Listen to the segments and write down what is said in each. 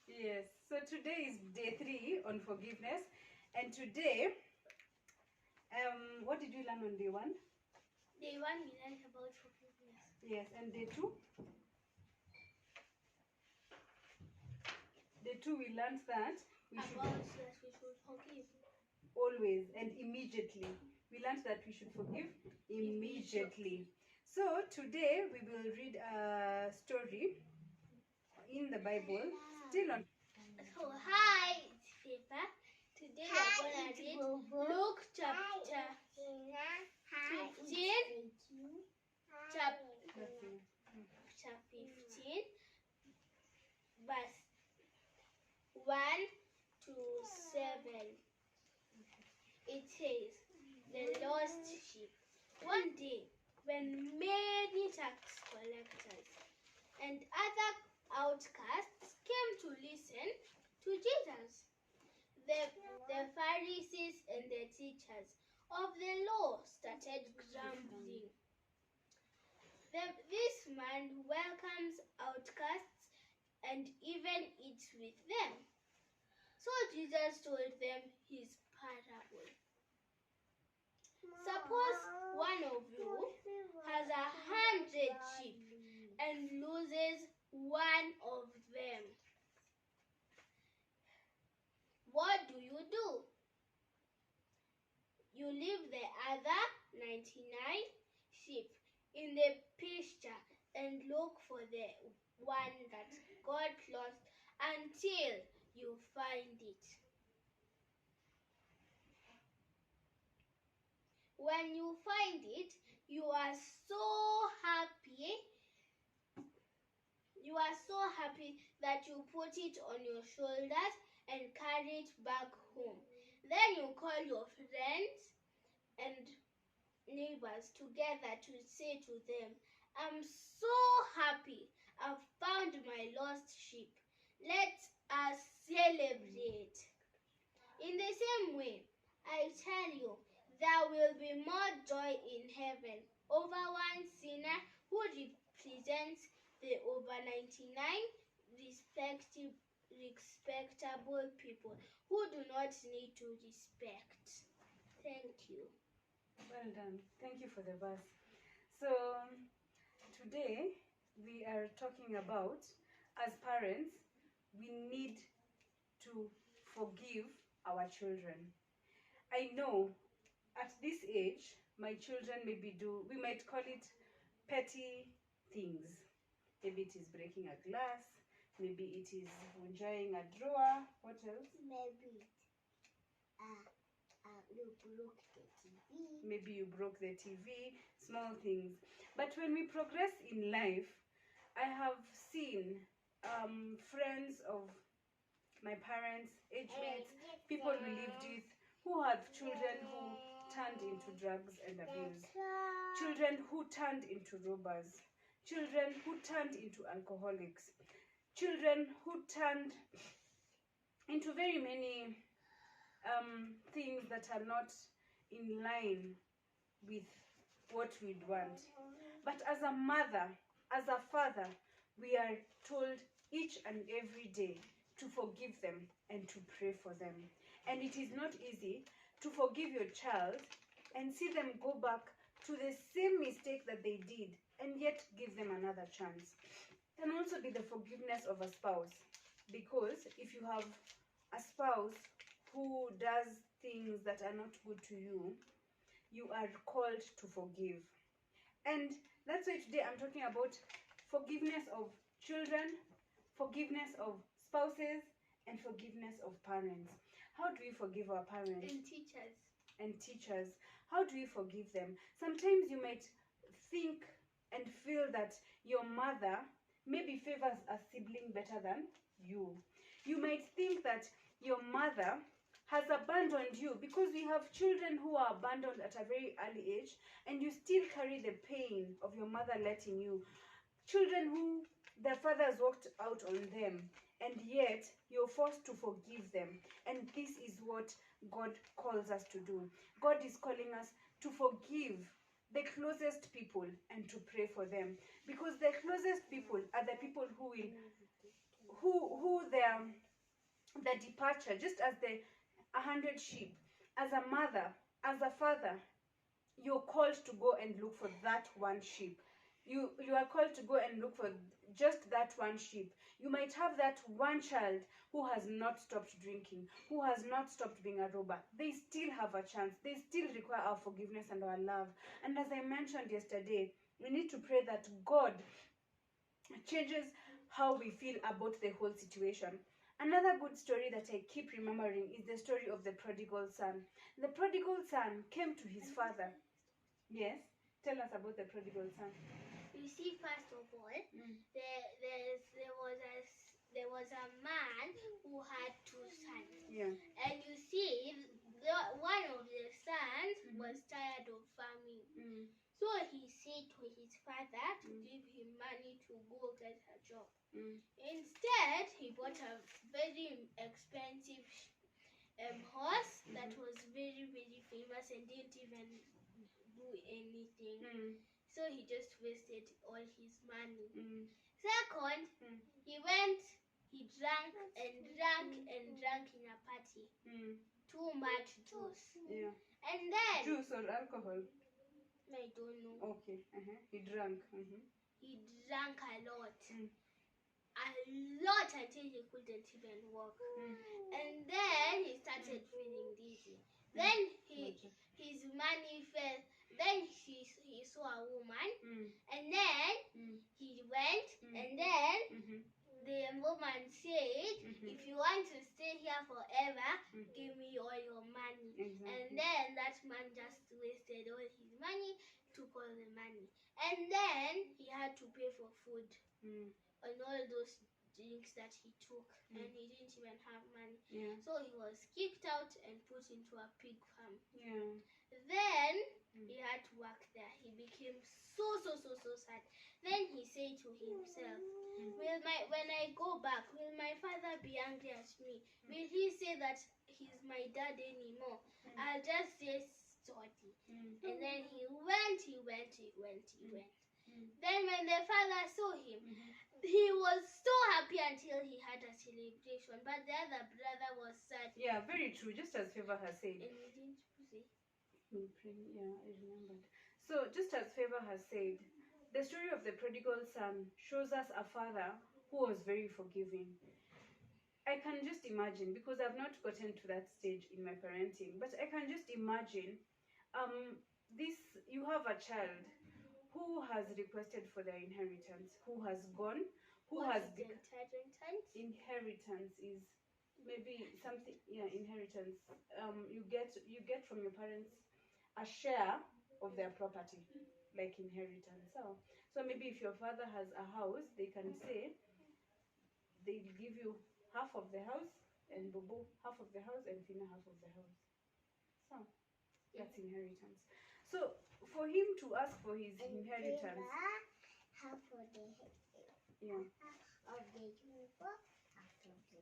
Yes, so today is day 3 on forgiveness, and today, what did we learn on day 1? Day 1 we learned about forgiveness. Yes, and day 2? Day 2 we learned that we should forgive always and immediately. We learned that we should forgive immediately. So today we will read a story in the Bible, still on. So hi, it's Peppa. Today we're going to read Luke chapter 15, chapter 15, verse 1 to 7. It says, the lost sheep. One day, when many tax collectors and other outcasts came to listen to Jesus, the Pharisees and the teachers of the law started grumbling. This man welcomes outcasts and even eats with them. So Jesus told them his parable. Suppose one of you has 100 sheep and loses one of them. What do? You leave the other 99 sheep in the pasture and look for the one that got lost until you find it. When you find it, you are so happy. You are so happy that you put it on your shoulders and carry it back home. Then you call your friends and neighbors together to say to them, I'm so happy I've found my lost sheep. Let us celebrate. In the same way, I tell you, there will be more joy in heaven over one sinner who represents the over 99 respectable people who do not need to respect. Thank you. Well done. Thank you for the verse. So today we are talking about, as parents, we need to forgive our children. I know at this age, my children we might call it petty things. Maybe it is breaking a glass, maybe it is enjoying a drawer. What else? Maybe you broke the TV. Maybe you broke the TV, small things. But when we progress in life, I have seen friends of my parents, age mates, people we lived with, who have children who turned into drugs and abuse, children who turned into robbers, children who turned into alcoholics, children who turned into very many things that are not in line with what we'd want. But as a mother, as a father, we are told each and every day to forgive them and to pray for them. And it is not easy to forgive your child and see them go back to the same mistake that they did and yet give them another chance. It can also be the forgiveness of a spouse, because if you have a spouse who does things that are not good to you, you are called to forgive. And that's why today I'm talking about forgiveness of children, forgiveness of spouses, and forgiveness of parents. How do we forgive our parents? And teachers. How do we forgive them? Sometimes you might think and feel that your mother maybe favors a sibling better than you. You might think that your mother has abandoned you, because we have children who are abandoned at a very early age, and you still carry the pain of your mother letting you. Children who their fathers walked out on them, and yet you're forced to forgive them. And this is what God calls us to do. God is calling us to forgive the closest people and to pray for them, because the closest people are the people who will their departure, just as the 100 sheep, as a mother, as a father, you're called to go and look for that one sheep. You are called to go and look for just that one sheep. You might have that one child who has not stopped drinking, who has not stopped being a robber. They still have a chance. They still require our forgiveness and our love. And as I mentioned yesterday, we need to pray that God changes how we feel about the whole situation. Another good story that I keep remembering is the story of the prodigal son. The prodigal son came to his father. Yes, tell us about the prodigal son. You see, first of all, there was a man who had two sons. Yeah. And you see, one of the sons was tired of farming. So he said to his father to give him money to go get a job. Instead, he bought a very expensive horse that was very, very famous and didn't even do anything. So he just wasted all his money. Second, he drank and drank and drank in a party. Too much juice. Yeah. And then... Juice or alcohol? I don't know. Okay. He drank. He drank a lot. A lot until he couldn't even walk. And then he started feeling dizzy. Then his money fell. Then he saw a woman. And then he went. And then the woman said, if you want to stay here forever, give me all your money. Exactly. And then that man just wasted all his money, took all the money. And then he had to pay for food on all those drinks that he took. And he didn't even have money. Yeah. So he was kicked out and put into a pig farm. Yeah. Then he had to work there. He became so sad. Then he said to himself, when I go back, will my father be angry at me? Will he say that he's my dad anymore? I'll just say sorry. And then he went. Then when the father saw him, he was so happy until he had a celebration. But the other brother was sad. Yeah, very true. Just as Favor has said. And he didn't say. Yeah, I remembered. So, just as Favor has said, the story of the prodigal son shows us a father who was very forgiving. I can just imagine, because I've not gotten to that stage in my parenting, but I can just imagine you have a child who has requested for their inheritance, who has gone, inheritance is maybe something, inheritance. You get from your parents a share of their property, like inheritance. So maybe if your father has a house, they can say they'll give you half of the house, and Bobo half of the house, and Fina half of the house. So that's inheritance. So for him to ask for his inheritance,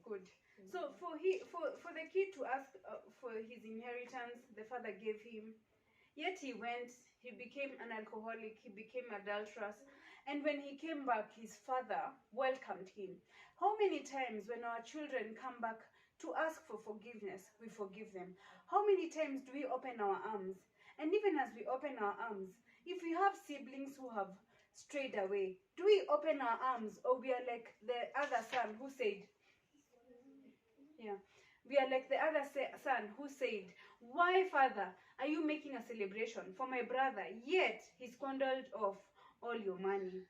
good. So for the kid to ask for his inheritance, the father gave him. Yet he went, he became an alcoholic, he became adulterous. And when he came back, his father welcomed him. How many times when our children come back to ask for forgiveness, we forgive them? How many times do we open our arms? And even as we open our arms, if we have siblings who have strayed away, do we open our arms, or we are like the other son who said, we are like the other son who said, why, Father, are you making a celebration for my brother, yet he squandered off all your money?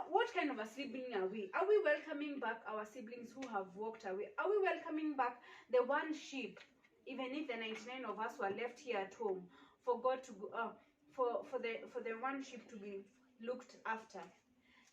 What kind of a sibling are we? Are we welcoming back our siblings who have walked away? Are we welcoming back the one sheep, even if the 99 of us were left here at home, for God to go, for the one sheep to be looked after?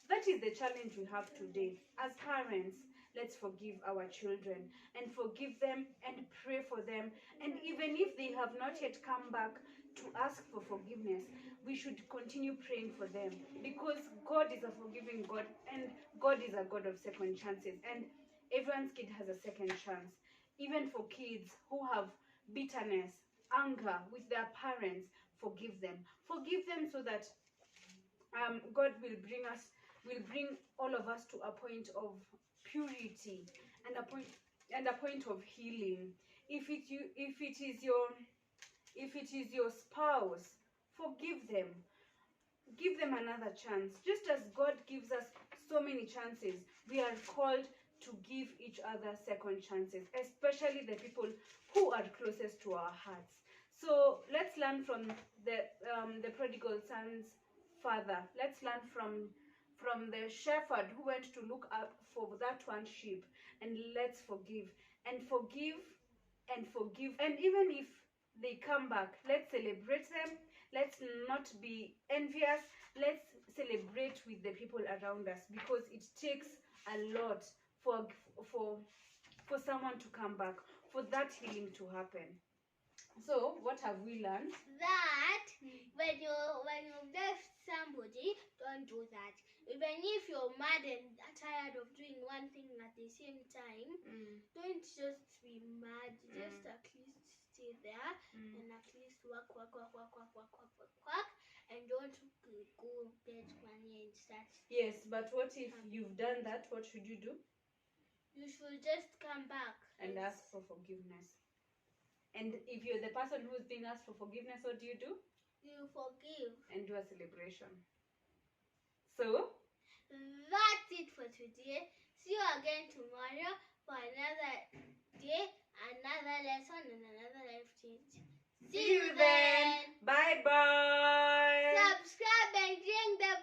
That is the challenge we have today. As parents, let's forgive our children and forgive them and pray for them. And even if they have not yet come back to ask for forgiveness, we should continue praying for them, because God is a forgiving God, and God is a God of second chances, and everyone's kid has a second chance. Even for kids who have bitterness, anger with their parents, forgive them. Forgive them so that God will bring all of us to a point of purity and a point of healing. If it is your spouse, forgive them. Give them another chance. Just as God gives us so many chances, we are called to give each other second chances, especially the people who are closest to our hearts. So let's learn from the prodigal son's father. Let's learn from the shepherd who went to look up for that one sheep, and let's forgive and forgive and forgive. And even if they come back, let's celebrate them. Let's not be envious. Let's celebrate with the people around us, because it takes a lot for someone to come back, for that healing to happen. So what have we learned? That when you left somebody, don't do that. Even if you're mad and tired of doing one thing at the same time, don't just be mad. Just at least stay there and at least work, and don't go get money and start. Yes, but what if you've done that? What should you do? You should just come back and ask for forgiveness. And if you're the person who's being asked for forgiveness, what do? You forgive. And do a celebration. So, that's it for today. See you again tomorrow for another day, another lesson, and another life change. See you then. Bye-bye. Subscribe and ring the